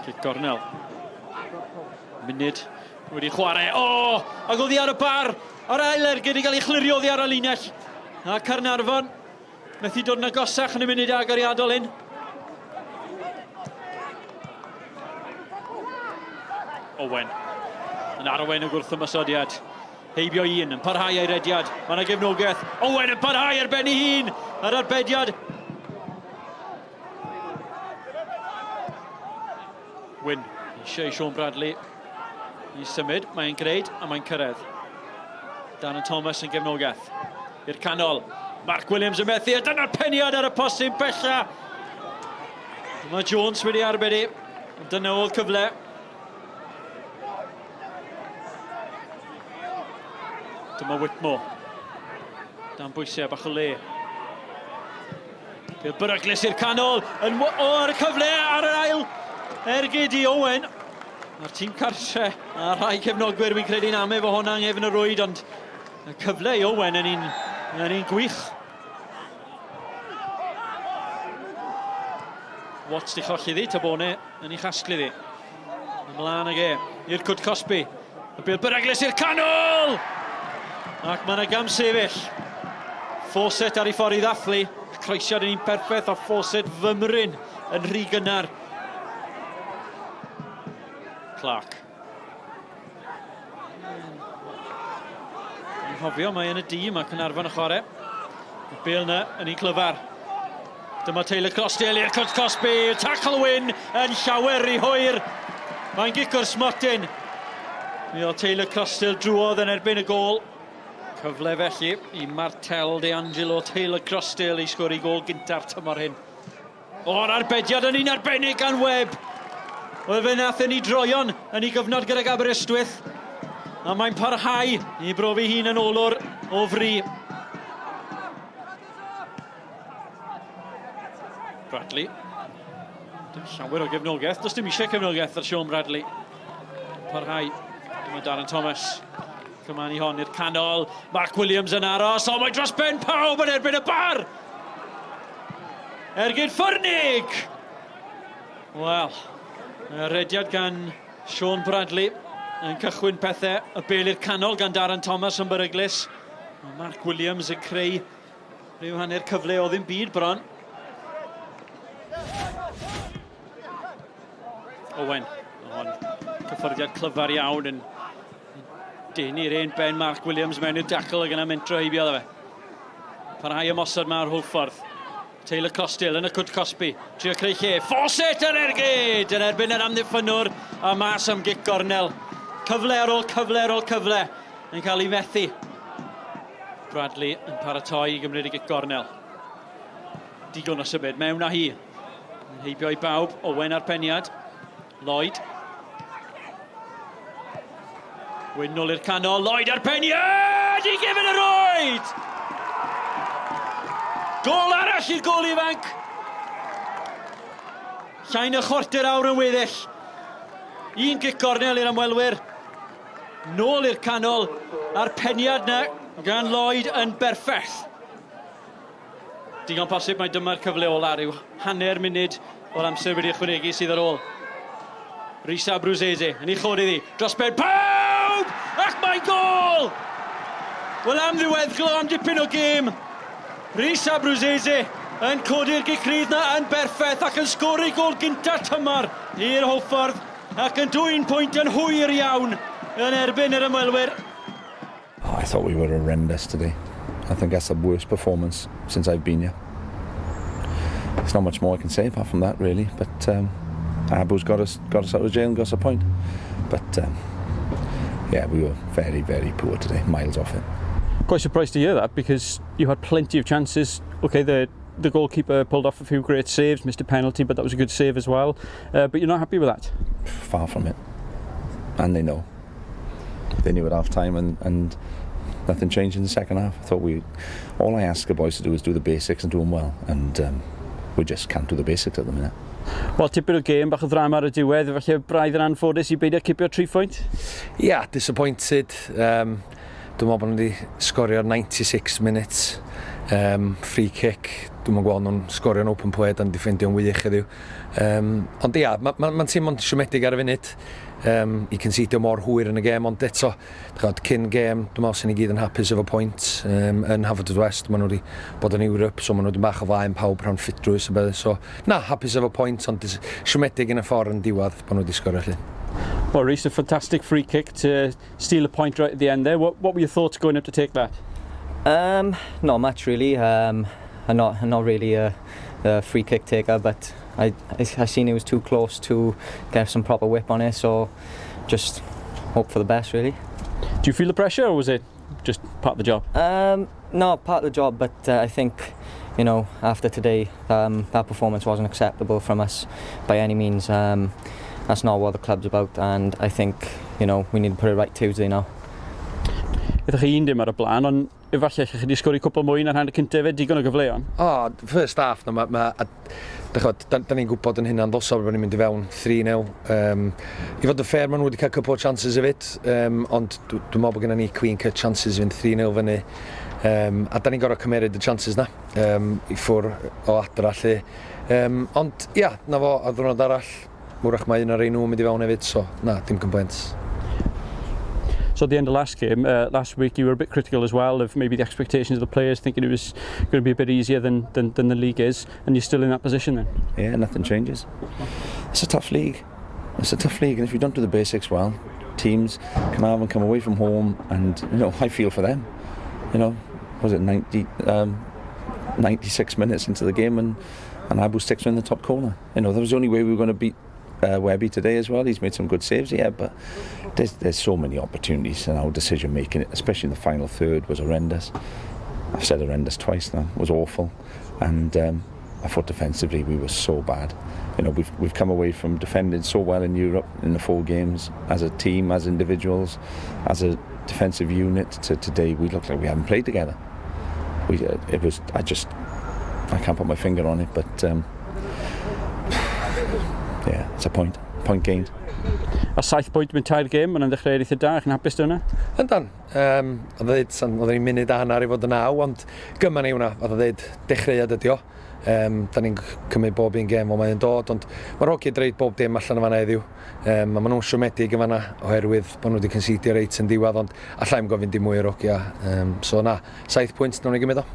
Kick gornel. Munud wedi chwarae. O! Ac oedd hi ar y bar. Ar ail ergyd i gael ei chlirio oddi ar y linell. A Caernarfon methu dod yn agosach yn y munud agoriadol hyn. Owen. Yn arwain y gwrthymysodiad. Heibio un yn parhau ei rediad. Mae yna gefnogaeth. Owen yn parhau ar ben ei hun. Ar arbediad. Wyn. Eisiau Sean Bradley. I symud. Mae'n greid a mae'n cyrraedd. Dan y Thomas yn gefnogaeth. I'r canol. Mark Williams yn methu. A dyna'r peniad ar y posyn bella. Mae Jones wedi arbedi. Dyna oedd cyfle. Dyma Whitmore. Dan bwysau bach o le. Bydd Beryglis i'r canol. O'r cyfle ar yr ail. Ergyd i Owen. Mae'r tîm cartre a rhai cefnogwyr fi'n credu'n amef o hwnna'n nghefn y rwyd, ond y cyfle i Owen yn un gwych. Watts di cholli ddi, Tabone yn ei chasglu ddi. Ymlaen ag i'r Cwt Cosby. Y Bydd Beryglis i'r canol! Ac mae yna gam sefyll. Fawcett ar ei ffordd i ddathlu. Croesiad yn un perffaith o Fawcett fymryn yn rhy gynnar. Clark. Yn hofio, mae yn y dîm a Caernarfon y chwarae. Y Bale na yn ei clyfar. Dyma Taylor Crosdale i'r Cwt Cosby. Tackle win yn llawer i hwyr. Mae'n gicwr smotyn. Mi oedd Taylor Crosdale drwodd yn erbyn y gol. Cyfle felly i Martel De Angelo Taylor Crosdale i sgori gol gynta'r tymor hyn. O'r arbediad yn un arbennig gan Webb. Oedd fe nath yn ei droion yn ei gyfnod gydag Aberystwyth. A mae'n parhau i brofi hun yn olwr o fri. Bradley. Dim llawer o gefnogaeth. Does dim eisiau cefnogaeth ar Sean Bradley. Parhau. Dyma Darren Thomas. Cyman i hon i'r canol. Mark Williams yn aros. O, mae dros ben pawb yn erbyn y bar. Ergyd ffyrnig. Wel. Rediad gan Sean Bradley yn cychwyn pethau. Y Bale i'r canol gan Darren Thomas yn Beryglis. Mark Williams yn creu rhyw hanner cyfle o ddim byd bron. Owen. Hon cyffyrddiad clyfar iawn yn dynnu'r un ben Mark Williams mewn i'r dackle ac yna mentro heibio dda fe. Parhau ymosod mae'r Hwlffordd. Taylor Crosdale yn y Cwt Cosby. Trio creu lle. Fawcett yn ergyd! Yn erbyn yr amddiffynwr a mas am gic gornel. Cyfle ar ôl cyfle ar ôl cyfle. Yn cael ei methu. Bradley yn paratoi i gymryd i gic gornel. Digon o symud mewn â hi. Yn heibio i bawb. Owen ar peniad. Lloyd. Wyn nôl i'r canol. Lloyd ar peniad! I gefn yr oed! Gol arall i'r gol ifanc. Llain y chwarter awr yn weddill. Un gic gornel i'r ymwelwyr. Nôl i'r canol. A'r peniad na gan Lloyd yn berffeth. Digon posib mae dyma'r cyfle ola. Ryw hanner munud o'r amser wedi ychwanegu sydd ar ôl. Risa Brwzese yn ei chodi ddi. Dros ben pawb! Ac mae'n gol! Wel am ddiweddglo am dipyn o gêm. Risa Brwzese yn codi'r gicrydd na yn berffeth ac yn sgori gol gynta tymor i'r Hwlffordd ac yn dwy'n pwynt yn hwyr iawn yn erbyn yr ymwelwyr. I thought we were horrendous today. I think that's the worst performance since I've been here. There's not much more I can say apart from that really, but Abu's got us out of jail and got us a point. But yeah, we were very, very poor today, miles off it. Quite surprised to hear that because you had plenty of chances. Okay, the goalkeeper pulled off a few great saves, missed a penalty, but that was a good save as well. But you're not happy with that? Far from it. And they know. They knew at half time and nothing changed in the second half. I thought all I ask the boys to do is do the basics and do them well. And we just can't do the basics at the minute. Wel, tipyn o gêm, bach o ddrama ar y diwedd, felly braidd yn anffodus I beidio cipio 3 pwynt? Yeah, disappointed. Dwi'n meddwl bod nhw wedi sgorio 96 minutes. Free kick. dwi'n gweld nhw'n sgorio'n open play a'n defendio'n wych heddiw. Ond ia, mae'n teimlo'n siomedig ar y funud. I conceidio mor hwyr yn y gêm, ond eto, cyn gêm, dwi'n meddwl sy'n ni gyd yn hapus efo pwynt yn Haverfordwest. Maen nhw wedi bod yn Ewrop, so maen nhw wedi bach o flaen pawb rhan ffidrwys. So, na, hapus efo pwynt, ond siomedig yn y ffordd yn diwedd bod nhw wedi sgorio lle. Well, Rhys, a fantastic free kick to steal a point right at the end there. What were your thoughts going up to take that? Not much really. I'm not really a free kick taker, but I seen it was too close to get some proper whip on it, so just hope for the best really. Do you feel the pressure, or was it just part of the job? No, part of the job, but I think, you know, after today, that performance wasn't acceptable from us by any means. That's not what the club's about, and I think, you know, we need to put it right Tuesday now. Ydych chi un dim ar y blaen, ond efallai chi wedi sgori cwpl mwy na'r hand y cyntaf fe, digon o gyfleon? First half, da ni'n gwybod yn hynna'n ddosol bod ni'n mynd I fewn 3-0. I fod y ffair, maen nhw wedi cael cwpl o chances efyd, ond dwi'n meddwl bod gennym ni clean cut chances fynd 3-0 fyny. A da ni'n gorau cymeryd y chances na I ffwr o adra lle. Ond ia, na fo, a ddwrnod arall, mwrach mae un ar ein nhw'n mynd I fewn hefyd, so na, dim complaints. So at the end of last game, last week you were a bit critical as well of maybe the expectations of the players, thinking it was going to be a bit easier than the league is, and you're still in that position then? Yeah, nothing changes. It's a tough league. It's a tough league, and if you don't do the basics well, teams can come away from home, and you know, I feel for them. You know, was it 96 minutes into the game, and Abu sticks in the top corner. You know, that was the only way we were going to beat Webby today as well. He's made some good saves, yeah, but there's so many opportunities, and our decision making, especially in the final third, was horrendous. I've said horrendous twice now. It was awful, and I thought defensively we were so bad. You know, we've come away from defending so well in Europe in the 4 games as a team, as individuals, as a defensive unit. To today, we looked like we hadn't played together. I can't put my finger on it, but. Yeah, it's a point gained. A 7 pwynt mewn 2 gêm, mae'n dechrau eitha da, chi'n hapus dyna? Yndan, oedd ni'n munud a hanner I fod yn 9, ond gyma ni hwnna, oedd dweud dechreuad ydi o. Da ni'n cymryd bob un gêm o mae'n dod, ond mae'r hoci dreid bob dim allan o fanna heddiw. Mae nhw'n siomedig yn fanna oherwydd bod nhw wedi conceidio reit yn diwedd, ond allai'n gofyn dim mwy o'r hoci. So na, 7 pwynt nawn ni gymryd o.